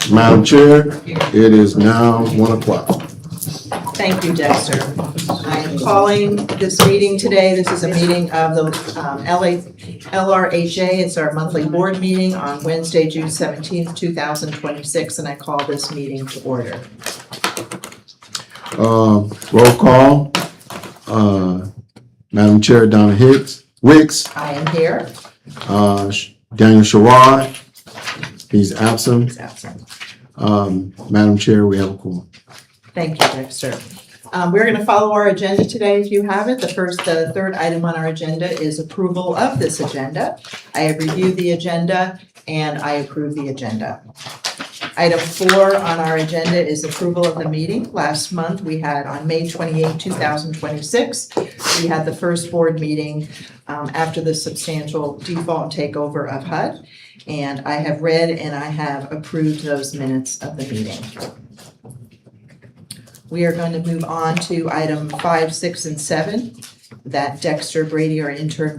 Madam Chair, it is now 1 o'clock. Thank you, Dexter. I am calling this meeting today. This is a meeting of the LRHA. It's our monthly board meeting on Wednesday, June 17th, 2026, and I call this meeting to order. Roll call. Madam Chair, Donna Wicks, I am here. Daniel Sherrod, he's absent. He's absent. Madam Chair, we have a quorum. Thank you, Dexter. We're going to follow our agenda today if you have it. The third item on our agenda is approval of this agenda. I have reviewed the agenda and I approve the agenda. Item 4 on our agenda is approval of the meeting. Last month, we had on May 28, 2026, we had the first board meeting after the substantial default takeover of HUD. And I have read and I have approved those minutes of the meeting. We are going to move on to item 5, 6, and 7. That Dexter Brady, our interim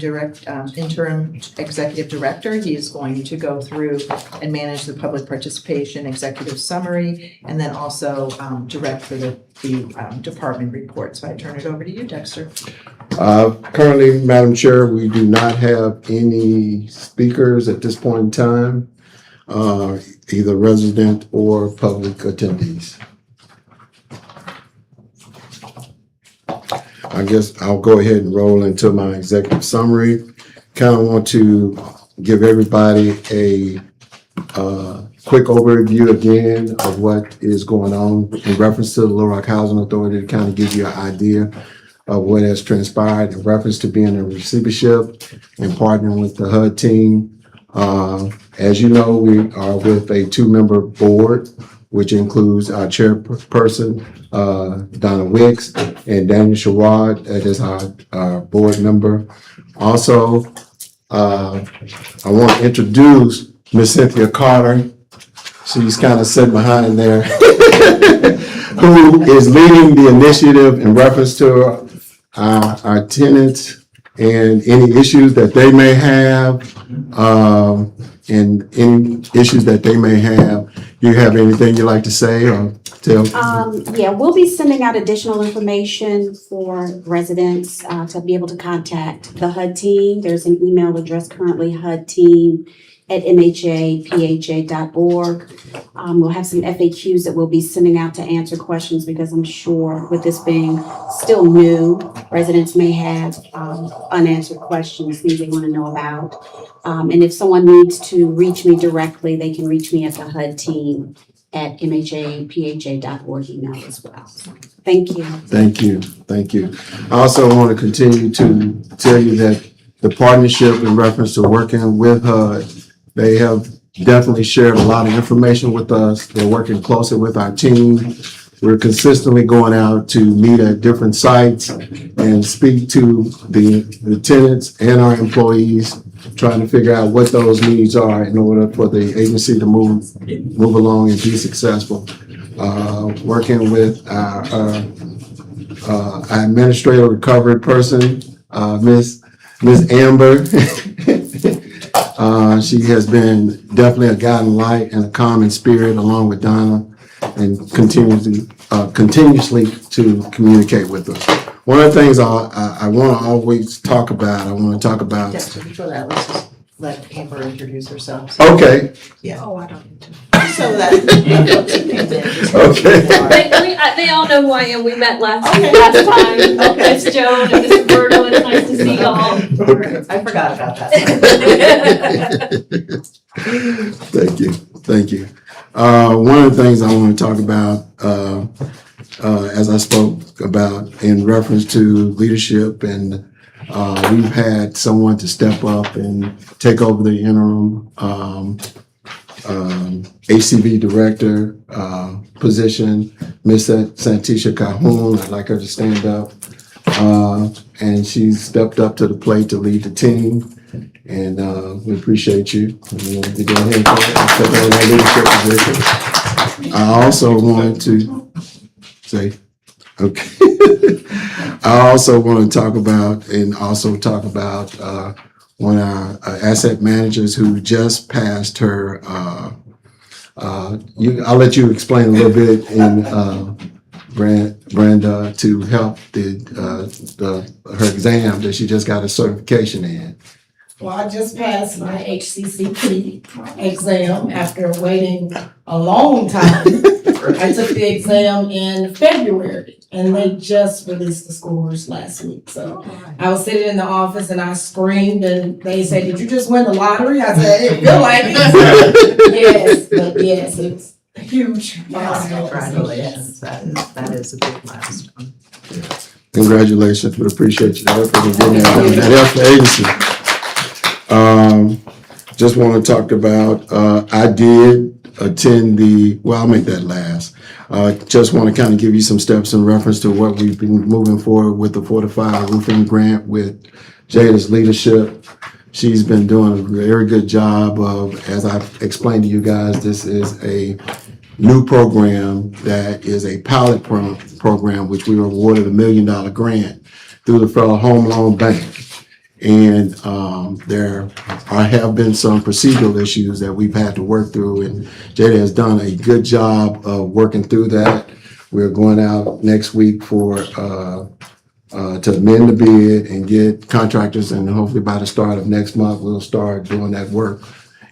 executive director, he is going to go through and manage the public participation executive summary, and then also direct for the department report. So I turn it over to you, Dexter. Currently, Madam Chair, we do not have any speakers at this point in time, either resident or public attendees. I guess I'll go ahead and roll into my executive summary. Kind of want to give everybody a quick overview again of what is going on in reference to the Little Rock Housing Authority to kind of give you an idea of what has transpired in reference to being in receivership and partnering with the HUD team. As you know, we are with a 2-member board, which includes our chairperson, Donna Wicks, and Daniel Sherrod, that is our board member. Also, I want to introduce Miss Cynthia Carter. She's kind of sitting behind there, who is leading the initiative in reference to our tenants and any issues that they may have, and any issues that they may have. Do you have anything you'd like to say or tell? Yeah, we'll be sending out additional information for residents to be able to contact the HUD team. There's an email address currently, hudteam@mhapha.org. We'll have some FAQs that we'll be sending out to answer questions, because I'm sure with this being still new, residents may have unanswered questions, things they want to know about. And if someone needs to reach me directly, they can reach me at the HUD team at mhapha.org email as well. Thank you. Thank you. Thank you. I also want to continue to tell you that the partnership in reference to working with HUD, they have definitely shared a lot of information with us. They're working closely with our team. We're consistently going out to meet at different sites and speak to the tenants and our employees, trying to figure out what those needs are in order for the agency to move along and be successful. Working with our administrative recovery person, Miss Amber. She has been definitely a guiding light and a calming spirit, along with Donna, and continuously to communicate with us. One of the things I want to always talk about, Dexter, before that, let's just let Amber introduce herself. Okay. Yeah. Oh, I don't need to. So that. Okay. They all know who I am. We met last Okay. time. Okay. It's Joan and Mr. Bertle. It's nice to see y'all. I forgot about that. Thank you. One of the things I want to talk about, as I spoke about in reference to leadership, and we've had someone to step up and take over the interim HCV director position, Miss Santisha Calhoun. I'd like her to stand up. And she's stepped up to the plate to lead the team. And we appreciate you. And we want to go ahead and step on that leadership position. I also wanted to say, okay. I also want to talk about one of our asset managers who just passed her, I'll let you explain a little bit in, Brenda, to help her exam that she just got a certification in. Well, I just passed my HCCP exam after waiting a long time. I took the exam in February and they just released the scores last week. So I was sitting in the office and I screamed and they said, "Did you just win the lottery?" I said, "It feel like it." Yes, but yes, it's a huge milestone. Congratulations, that is a big milestone. Congratulations, we appreciate your effort in getting that effort agency. Just want to talk about, I did attend I'll make that last. Just want to kind of give you some steps in reference to what we've been moving forward with the Fortified Roofing Grant with Jada's leadership. She's been doing a very good job of, as I've explained to you guys, this is a new program that is a pilot program, which we were awarded $1 million grant through the Federal Home Loan Bank. And there have been some procedural issues that we've had to work through, and Jada has done a good job of working through that. We're going out next week to amend the bid and get contractors, and hopefully by the start of next month, we'll start doing that work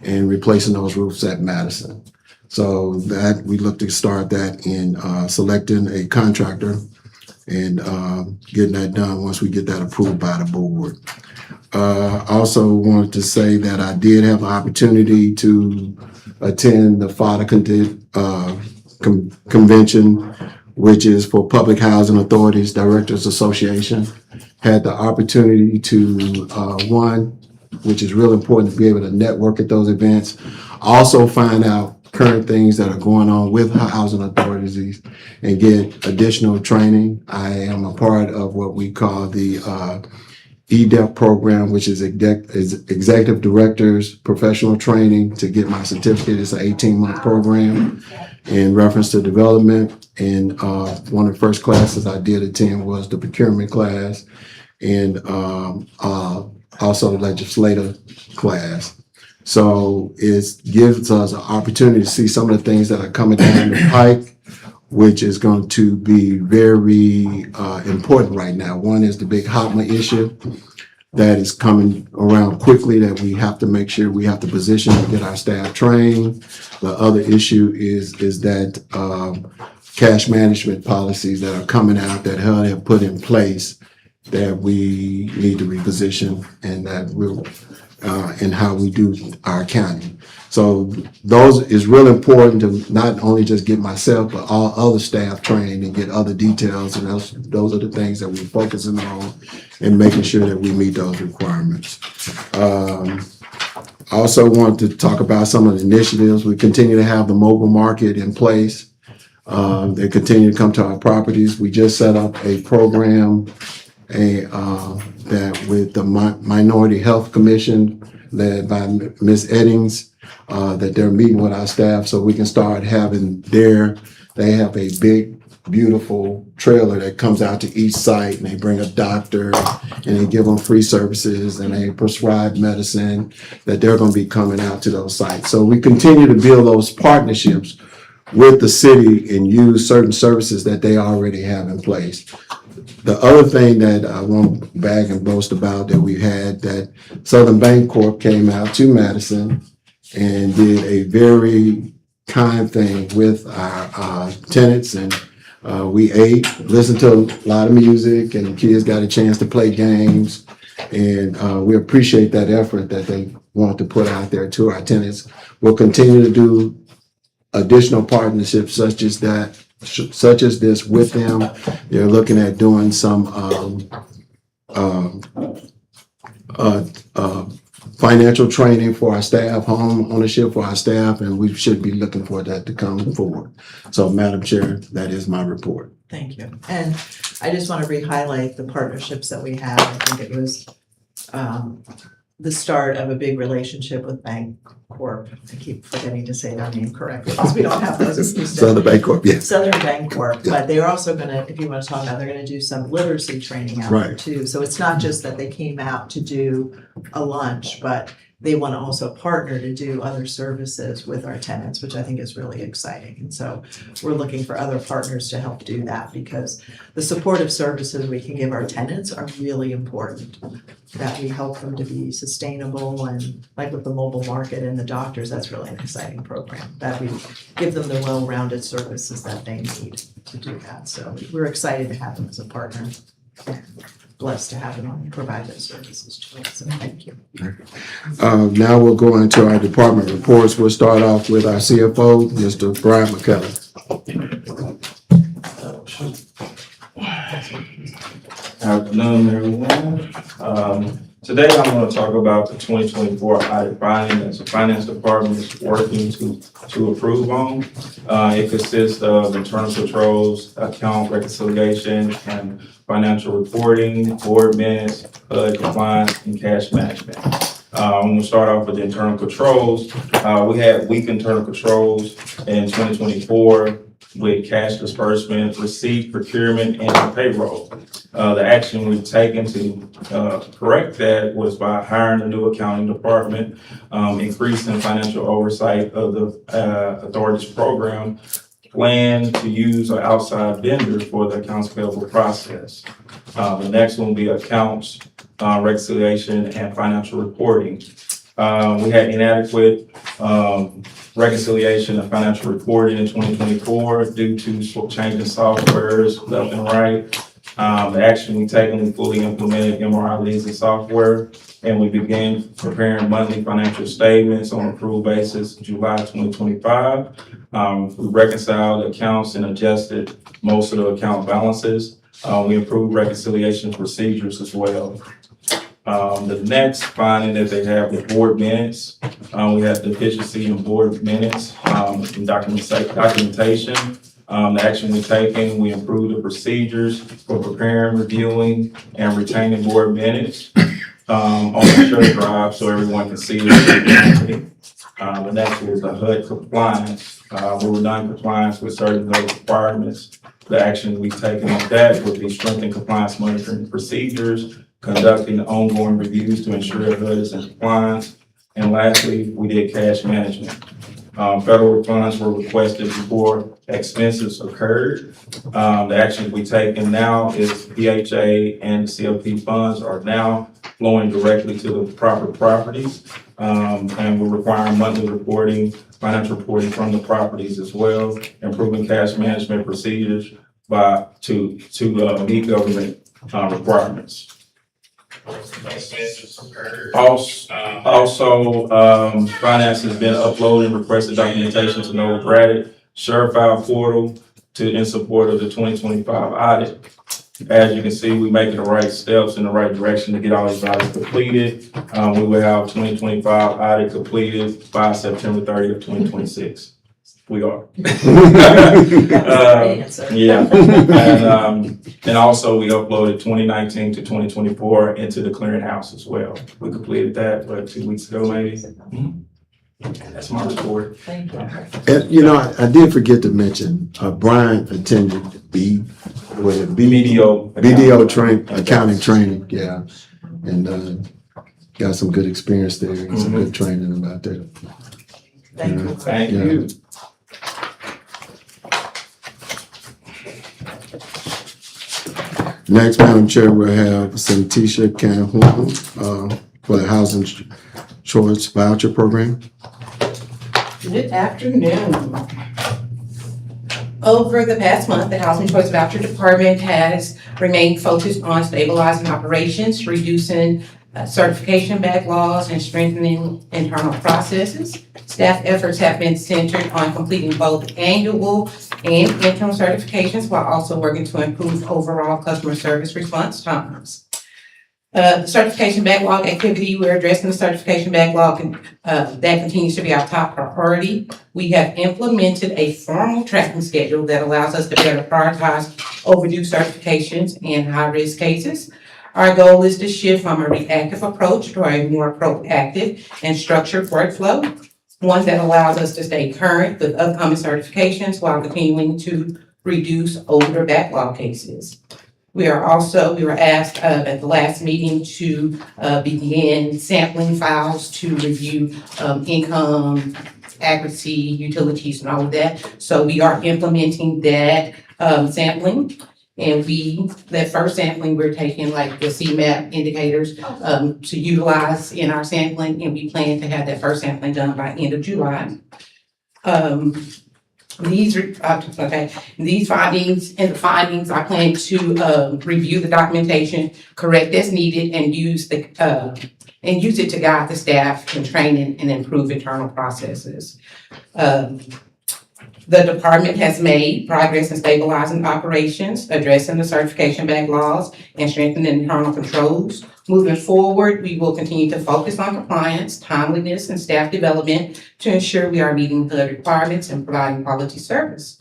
and replacing those roofs at Madison. So that we look to start that in selecting a contractor and getting that done once we get that approved by the board. Also wanted to say that I did have an opportunity to attend the FADA convention, which is for Public Housing Authorities Directors Association. Had the opportunity to, one, which is real important to be able to network at those events, also find out current things that are going on with housing authorities and get additional training. I am a part of what we call the EDEP program, which is Executive Directors Professional Training to get my certificate. It's an 18-month program in reference to development. And one of the first classes I did attend was the procurement class and also the legislative class. So it gives us an opportunity to see some of the things that are coming down the pike, which is going to be very important right now. One is the big HOTMA issue that is coming around quickly that we have to make sure we have to position to get our staff trained. The other issue is that cash management policies that are coming out that HUD have put in place that we need to reposition and that we'll and how we do our accounting. So those is real important to not only just get myself, but all other staff trained and get other details. And those are the things that we're focusing on and making sure that we meet those requirements. I also want to talk about some of the initiatives. We continue to have the mobile market in place. They continue to come to our properties. We just set up a program that with the Minority Health Commission led by Ms. Eddings, that they're meeting with our staff so we can start having they have a big, beautiful trailer that comes out to each site and they bring a doctor and they give them free services and they prescribe medicine that they're going to be coming out to those sites. So we continue to build those partnerships with the city and use certain services that they already have in place. The other thing that I won't brag and boast about that we had, that Southern Bancorp came out to Madison and did a very kind thing with our tenants, and we ate, listened to a lot of music, and the kids got a chance to play games. And we appreciate that effort that they want to put out there to our tenants. We'll continue to do additional partnerships such as this with them. They're looking at doing some financial training for our staff, home ownership for our staff, and we should be looking for that to come forward. So, Madam Chair, that is my report. Thank you. And I just want to re-highlight the partnerships that we have. I think it was the start of a big relationship with Bancorp. I keep forgetting to say their name correctly because we don't have those in Houston. Southern Bancorp, yes. Southern Bancorp, Yeah. but they're also gonna, if you wanna talk about, they're gonna do some literacy training out there Right. too. So it's not just that they came out to do a lunch, but they wanna also partner to do other services with our tenants, which I think is really exciting. And so we're looking for other partners to help do that because the supportive services we can give our tenants are really important. That we help them to be sustainable and like with the mobile market and the doctors, that's really an exciting program. That we give them the well-rounded services that they need to do that. So we're excited to have them as a partner. And blessed to have them provide those services to us. So thank you. Now we'll go into our department reports. We'll start off with our CFO, Mr. Brian McKellar. Afternoon, everyone. Today I'm going to talk about the 2024 audit finding that the finance department is working to approve on. It consists of internal controls, account reconciliation, and financial reporting, board minutes, HUD compliance, and cash management. I'm going to start off with the internal controls. We had weak internal controls in 2024 with cash disbursement, receipt, procurement, and payroll. The action we've taken to correct that was by hiring a new accounting department, increasing financial oversight of the authorities program, plan to use an outside vendor for the accounts payable process. The next one will be accounts reconciliation and financial reporting. We had inadequate reconciliation and financial reporting in 2024 due to changing softwares left and right. The action we taken, we fully implemented MRI leasing software, and we began preparing monthly financial statements on an accrual basis July 2025. We reconciled accounts and adjusted most of the account balances. We improved reconciliation procedures as well. The next finding that they have with board minutes, we had deficiency in board minutes, and documentation. The action we've taken, we improved the procedures for preparing, reviewing, and retaining board minutes on the share drive so everyone can see it. The next was the HUD compliance. We were non-compliance with certain HUD requirements. The action we've taken on that would be strengthen compliance monitoring procedures, conducting ongoing reviews to ensure HUD is in compliance. And lastly, we did cash management. Federal funds were requested before expenses occurred. The action we taken now is PHA and CLP funds are now flowing directly to the proper properties. And we're requiring monthly reporting, financial reporting from the properties as well, improving cash management procedures to meet government requirements. Also, finance has been uploading requested documentation to Noah Braddock ShareFile portal in support of the 2025 audit. As you can see, we're making the right steps in the right direction to get all these audits completed. We will have 2025 audit completed by September 30th, 2026. We are. Yeah, and also we uploaded 2019 to 2024 into the clearinghouse as well. We completed that, 2 weeks ago maybe? That's my report. Thank you. And, you know, I did forget to mention, Brian attended BDO accounting training, yeah. And, got some good experience there and some good training about that. Thank you. Thank Yeah. you. Next, Madam Chair, we'll have Santisha Calhoun, for the Housing Choice Voucher Program. Good afternoon. Over the past month, the Housing Choice Voucher Department has remained focused on stabilizing operations, reducing certification backlogs, and strengthening internal processes. Staff efforts have been centered on completing both annual and interim certifications while also working to improve overall customer service response times. The certification backlog activity, we're addressing the certification backlog, and that continues to be our top priority. We have implemented a formal tracking schedule that allows us to better prioritize overdue certifications and high-risk cases. Our goal is to shift from a reactive approach to a more proactive and structured workflow, one that allows us to stay current with upcoming certifications while continuing to reduce older backlog cases. We were asked at the last meeting to begin sampling files to review income, accuracy, utilities, and all of that. So we are implementing that sampling. And that first sampling, we're taking like the CMAP indicators to utilize in our sampling, and we plan to have that first sampling done by end of July. These findings, I plan to review the documentation, correct as needed, and use it to guide the staff in training and improve internal processes. The department has made progress in stabilizing operations, addressing the certification backlogs, and strengthening internal controls. Moving forward, we will continue to focus on compliance, timeliness, and staff development to ensure we are meeting the requirements and providing quality service.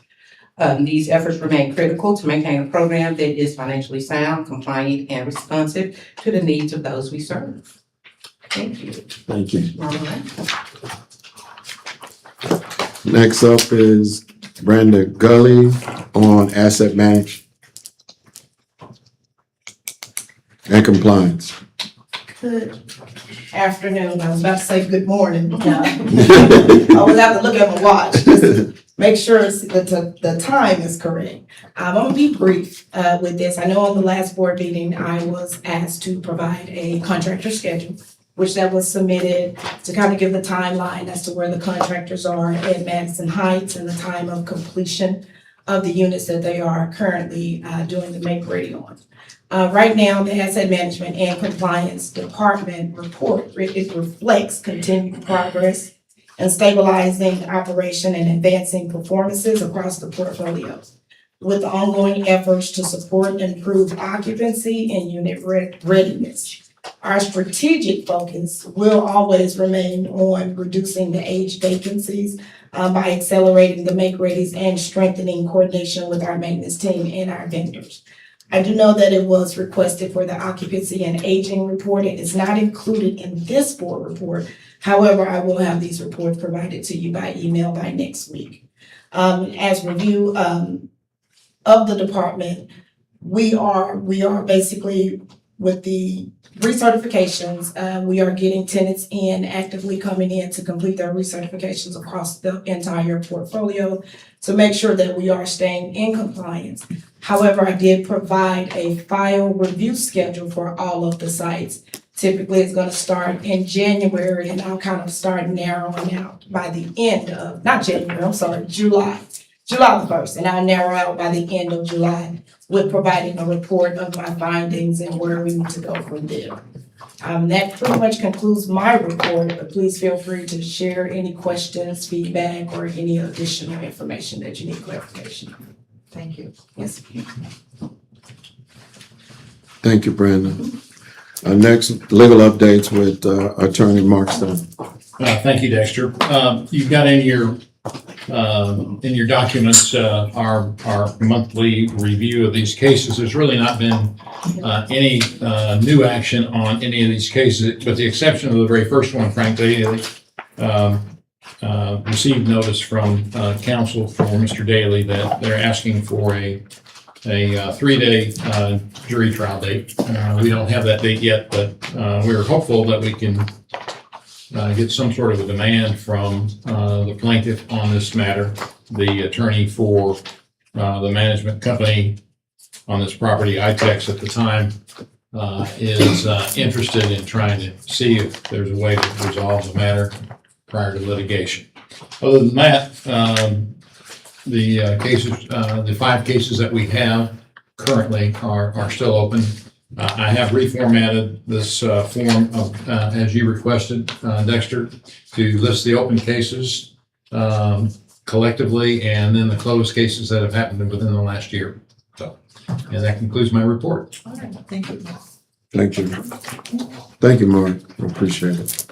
These efforts remain critical to maintain a program that is financially sound, compliant, and responsive to the needs of those we serve. Thank you. Thank you. All right. Next up is Brenda Gully on asset management and compliance. Good afternoon. I was about to say good morning. I always have to look at my watch, just to make sure that the time is correct. I'm gonna be brief with this. I know on the last board meeting, I was asked to provide a contractor schedule, which that was submitted to kind of give the timeline as to where the contractors are at Madison Heights and the time of completion of the units that they are currently doing the make ready on. Right now, the Asset Management and Compliance Department report, it reflects continued progress in stabilizing operation and advancing performances across the portfolio, with the ongoing efforts to support improved occupancy and unit readiness. Our strategic focus will always remain on reducing the age vacancies by accelerating the make readies and strengthening coordination with our maintenance team and our vendors. I do know that it was requested for the occupancy and aging report. It is not included in this board report. However, I will have these reports provided to you by email by next week. As review of the department, we are basically with the recertifications, we are getting tenants in, actively coming in to complete their recertifications across the entire portfolio to make sure that we are staying in compliance. However, I did provide a file review schedule for all of the sites. Typically, it's gonna start in January, and I'll kind of start narrowing out by the end of, not January, I'm sorry, July the 1st, and I'll narrow out by the end of July with providing a report of my findings and where we need to go from there. That pretty much concludes my report, but please feel free to share any questions, feedback, or any additional information that you need clarification on. Thank you. Yes. Thank you, Brenda. Next, legal updates with Attorney Mark Stone. Thank you, Dexter. You've got in your documents, our monthly review of these cases. There's really not been any new action on any of these cases, with the exception of the very first one, frankly. Received notice from counsel for Mr. Daly that they're asking for a 3-day jury trial date. We don't have that date yet, but we're hopeful that we can get some sort of a demand from the plaintiff on this matter. The attorney for the management company on this property, ITEX at the time, is interested in trying to see if there's a way to resolve the matter prior to litigation. Other than that, the 5 cases that we have currently are still open. I have reformatted this form of, as you requested, Dexter, to list the open cases collectively, and then the closed cases that have happened within the last year. So, and that concludes my report. All right, thank you. Thank you. Thank you, Mark. I appreciate it.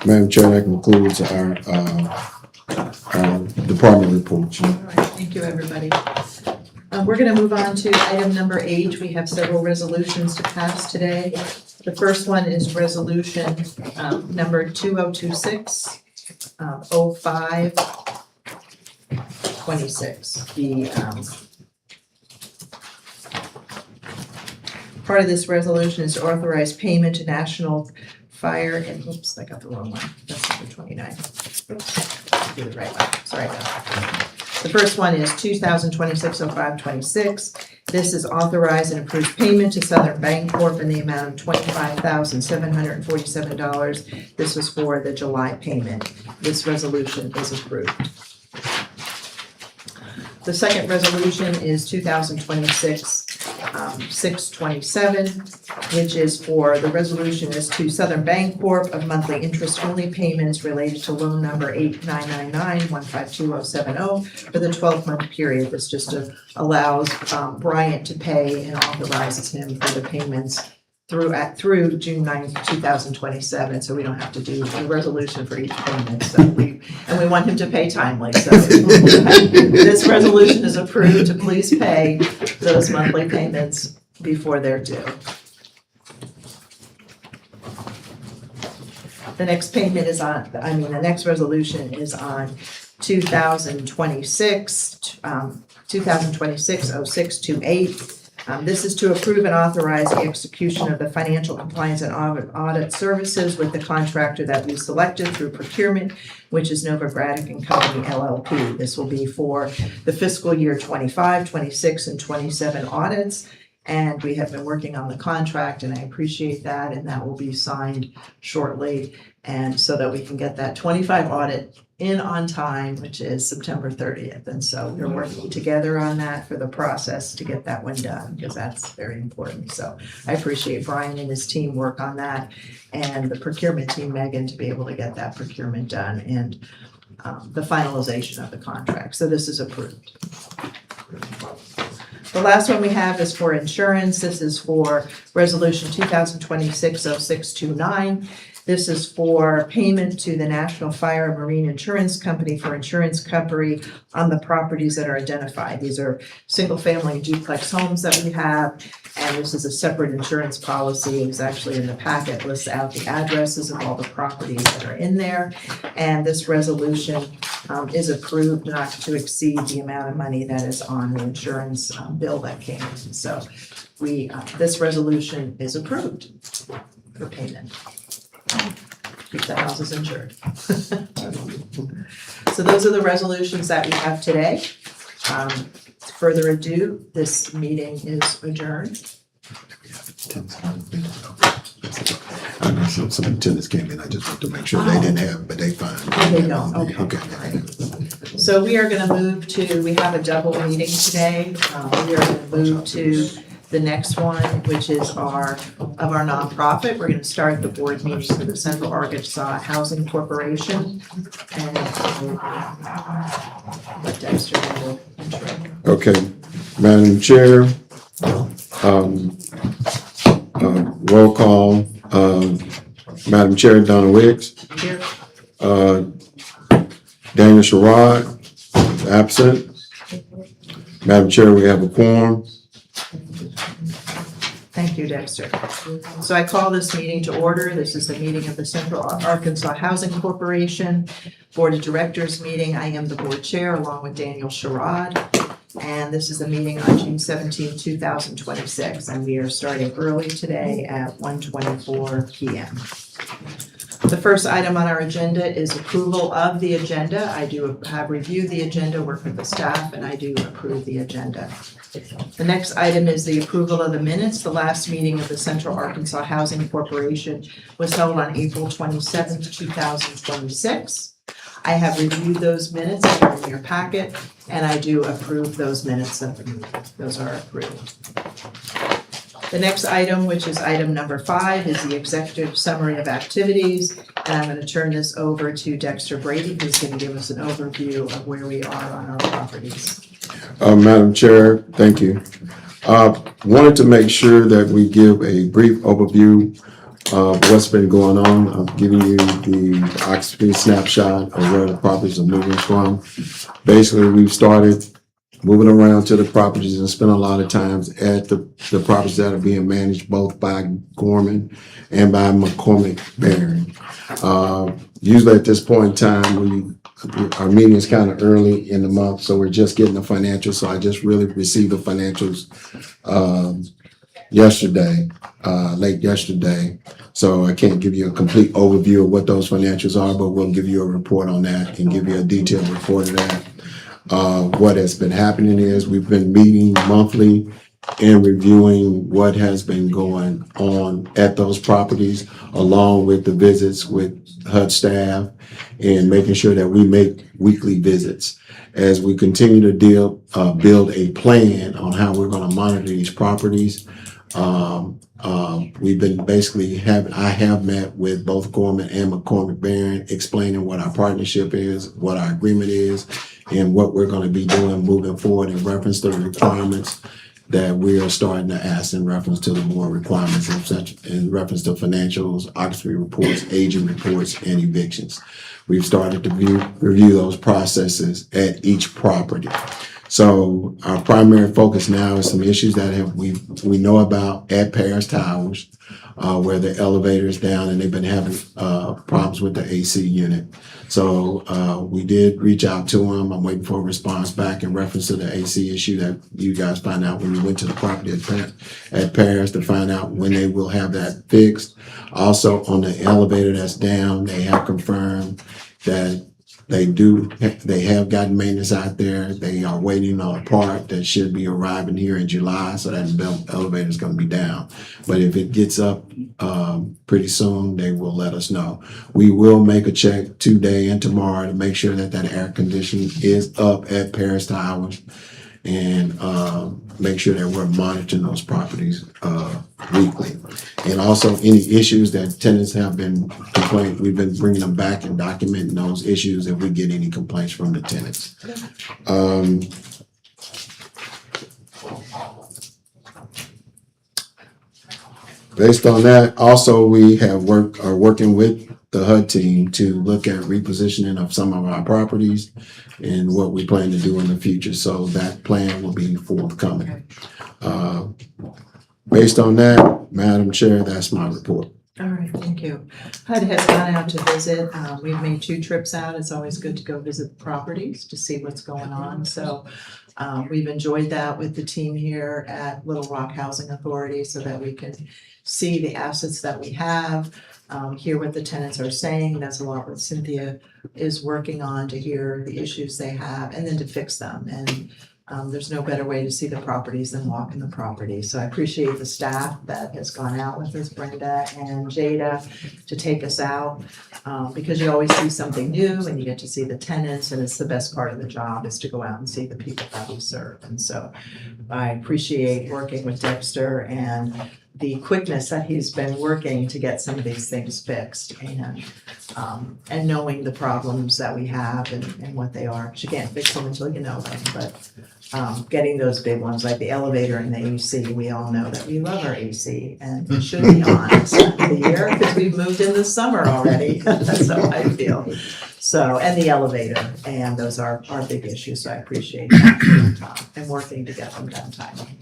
Madam Chair, that concludes our department reports. All right, thank you, everybody. We're gonna move on to item number 8. We have several resolutions to pass today. The first one is resolution, number 2026, 0526. Part of this resolution is to authorize payment to National Fire, and oops, I got the wrong one. That's number 29. Oops, do the right one. Sorry about that. The first one is 2026-0526. This is authorize and approve payment to Southern Bancorp in the amount of $25,747. This was for the July payment. This resolution is approved. The second resolution is 2026-627, which is for, the resolution is to Southern Bancorp of monthly interest-only payments related to loan number 8999-152070 for the 12-month period. This just allows Bryant to pay and authorizes him for the payments through June 9th, 2027, so we don't have to do a resolution for each payment. So we want him to pay timely, so this resolution is approved to please pay those monthly payments before they're due. The next payment is on, the next resolution is on 2026-0628. This is to approve and authorize the execution of the financial compliance and audit services with the contractor that we selected through procurement, which is Nova Braddock and Company LLP. This will be for the fiscal year 25, 26, and 27 audits. And we have been working on the contract, and I appreciate that, and that will be signed shortly. And so that we can get that 25 audit in on time, which is September 30th. And so we're working together on that for the process to get that one done, because that's very important. So I appreciate Brian and his team work on that, and the procurement team, Megan, to be able to get that procurement done and the finalization of the contract. So this is approved. The last one we have is for insurance. This is for resolution 2026-0629. This is for payment to the National Fire and Marine Insurance Company for insurance coverage on the properties that are identified. These are single-family duplex homes that we have, and this is a separate insurance policy. It's actually in the packet, lists out the addresses of all the properties that are in there. And this resolution is approved not to exceed the amount of money that is on the insurance bill that came in. So this resolution is approved for payment. Keep the houses insured. So those are the resolutions that we have today. Further ado, this meeting is adjourned. I know some tenants came in, I just want to make sure they didn't have, but they fine. They don't, okay. So we are gonna move to, we have a double meeting today. We are gonna move to the next one, which is our nonprofit. We're gonna start the board meeting for the Central Arkansas Housing Corporation. And let Dexter do the intro. Okay, Madam Chair, roll call, Madam Chair, Donna Wicks, Here, Daniel Sherrod, absent. Madam Chair, we have a quorum. thank you, Dexter. So I call this meeting to order. This is the meeting of the Central Arkansas Housing Corporation Board of Directors meeting. I am the board chair along with Daniel Sherrod. And this is a meeting on June 17, 2026. And we are starting early today at 1:24 p.m. The first item on our agenda is approval of the agenda. I have reviewed the agenda, worked with the staff, and I do approve the agenda. The next item is the approval of the minutes. The last meeting of the Central Arkansas Housing Corporation was held on April 27th, 2026. I have reviewed those minutes that are in your packet, and I do approve those minutes. Those are approved. The next item, which is item number 5, is the executive summary of activities. And I'm going to turn this over to Dexter Brady, who's going to give us an overview of where we are on our properties. Madam Chair, thank you. Wanted to make sure that we give a brief overview of what's been going on. I'm giving you the occupancy snapshot of where the properties are moving from. Basically, we've started moving around to the properties and spending a lot of times at the properties that are being managed both by Gorman and by McCormick Barron. Usually at this point in time, our meeting is kind of early in the month, so we're just getting the financials. So I just really received the financials yesterday, late yesterday. So I can't give you a complete overview of what those financials are, but we'll give you a report on that and give you a detailed report of that. What has been happening is we've been meeting monthly and reviewing what has been going on at those properties, along with the visits with HUD staff and making sure that we make weekly visits. As we continue to build a plan on how we're going to monitor these properties, we've been I have met with both Gorman and McCormick Barron, explaining what our partnership is, what our agreement is, and what we're going to be doing moving forward in reference to the requirements that we are starting to ask in reference to the board requirements in reference to financials, occupancy reports, aging reports, and evictions. We've started to review those processes at each property. So our primary focus now is some issues that we know about at Paris Towers, where the elevator is down and they've been having problems with the AC unit. So we did reach out to them. I'm waiting for a response back in reference to the AC issue that you guys find out when you went to the property at Paris to find out when they will have that fixed. On the elevator that's down, they have confirmed that they have gotten maintenance out there. They are waiting on a part that should be arriving here in July, so that elevator is going to be down. But if it gets up pretty soon, they will let us know. We will make a check today and tomorrow to make sure that air conditioning is up at Paris Towers, and make sure that we're monitoring those properties weekly. And also any issues that tenants have been complaining, we've been bringing them back and documenting those issues if we get any complaints from the tenants. Based on that, also we are working with the HUD team to look at repositioning of some of our properties and what we plan to do in the future. So that plan will be forthcoming. Based on that, Madam Chair, that's my report. All right, thank you. HUD has gone out to visit. We've made 2 trips out. It's always good to go visit the properties to see what's going on. So we've enjoyed that with the team here at Little Rock Housing Authority so that we can see the assets that we have, hear what the tenants are saying. That's a lot what Cynthia is working on, to hear the issues they have and then to fix them. And there's no better way to see the properties than walking the property. So I appreciate the staff that has gone out with us, Brenda and Jada, to take us out, because you always see something new and you get to see the tenants, and it's the best part of the job is to go out and see the people that we serve. And so I appreciate working with Dexter and the quickness that he's been working to get some of these things fixed, and knowing the problems that we have and what they are. 'Cause you can't fix them until you know them, but getting those big ones like the elevator and the AC, we all know that we love our AC and it should be on this time of the year because we've moved in the summer already. That's how I feel. So, and the elevator, and those are big issues. So I appreciate that and working to get them done timely.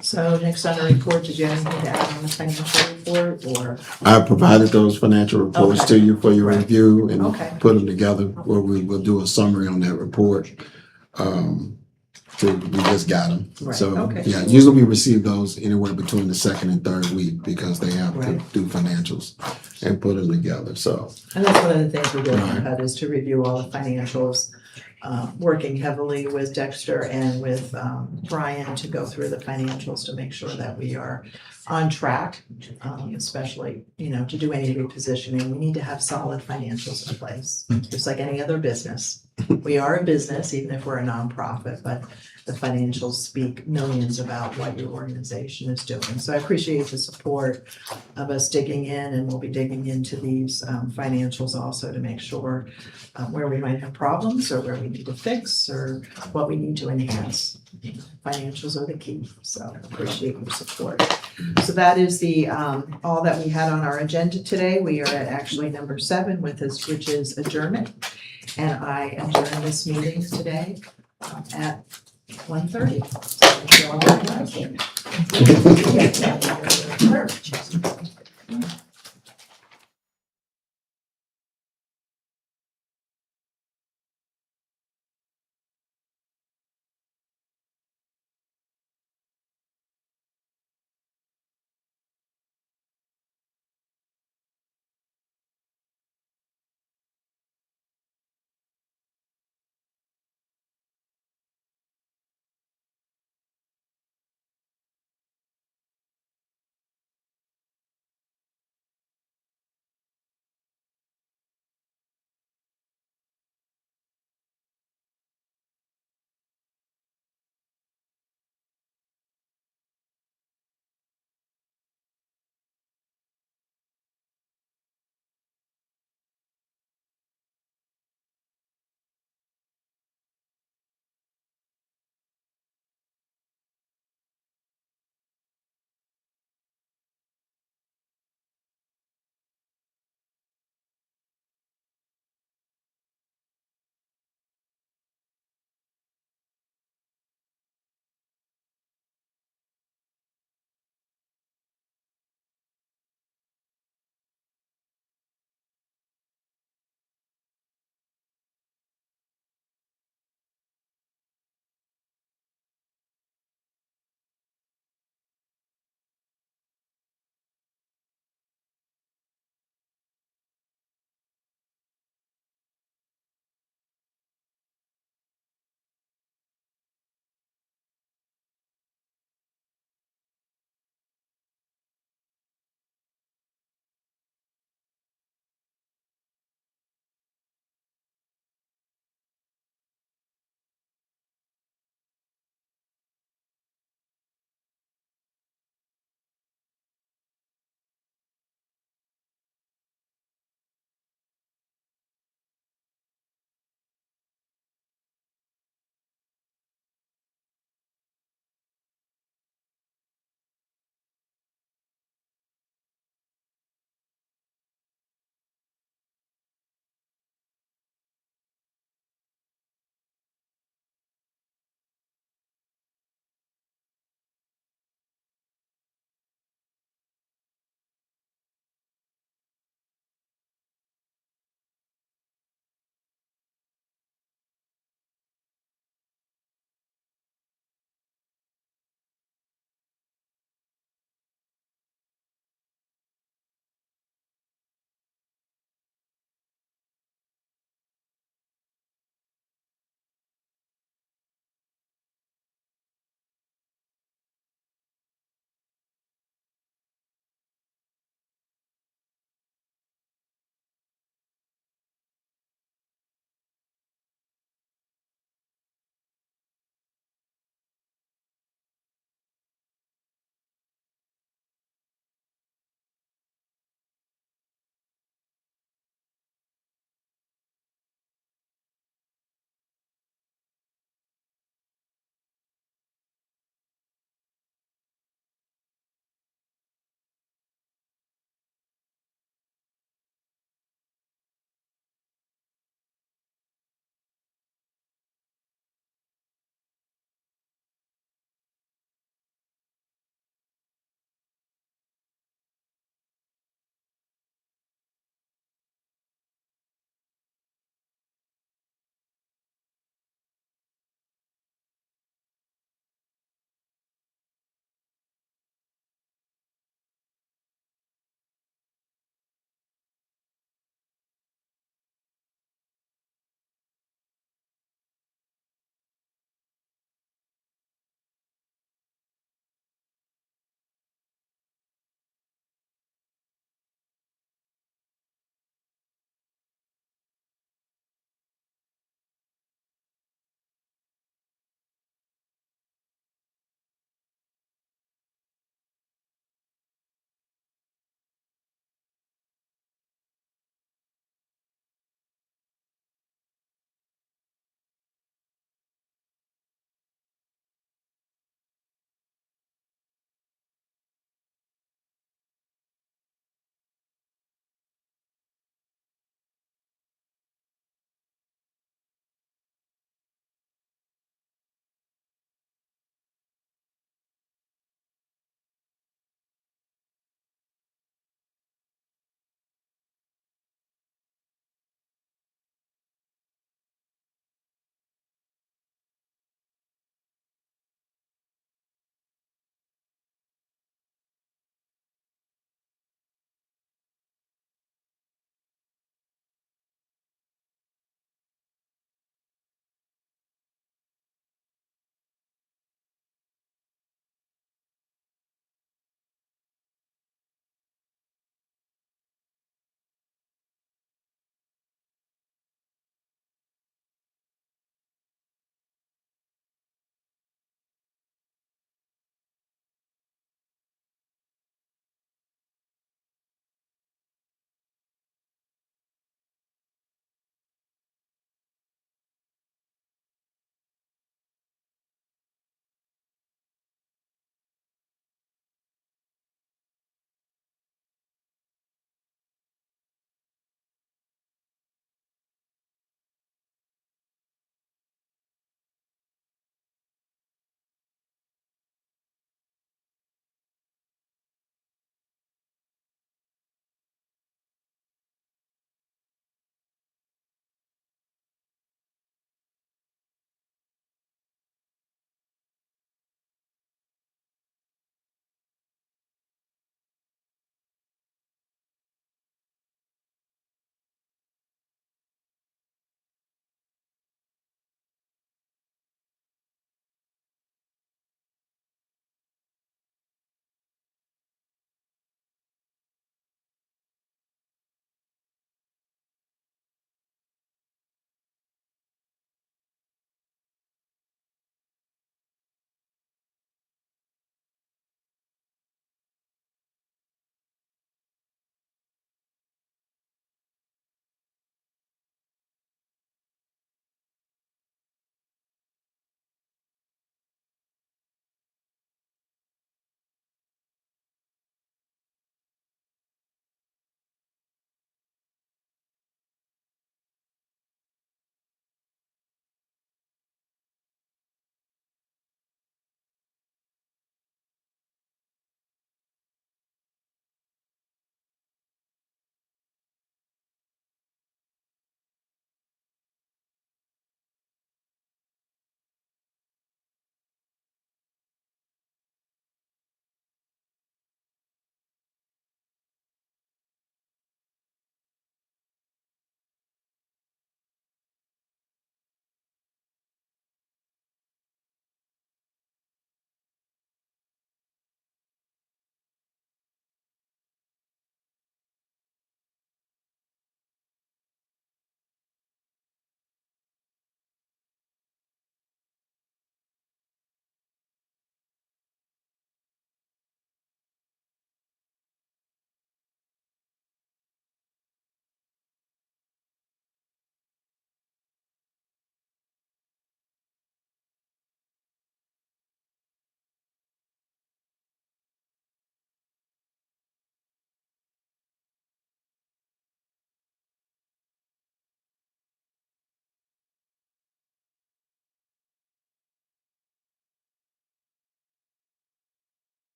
So next on the report, did you have anything to add on the financial report, or? I provided those financial reports to you for your Right. review and Okay. put them together where we will do a summary on that report. So we just got them. Right, So, okay. yeah, usually we receive those anywhere between the 2nd and 3rd week because they have to Right. do financials and put them together, so. And that's one of the things we're doing Right. in HUD is to review all the financials, working heavily with Dexter and with Brian to go through the financials to make sure that we are on track, especially, to do any repositioning. We need to have solid financials in place, just like any other business. We are a business, even if we're a nonprofit, but the financials speak millions about what your organization is doing. So I appreciate the support of us digging in, and we'll be digging into these financials also to make sure where we might have problems or where we need to fix or what we need to enhance. financials are the key, so appreciate your support. So that is the, all that we had on our agenda today. We are at actually number 7 with us, which is adjournment. And I adjourn this meeting today at 1:30. So thank you all very much.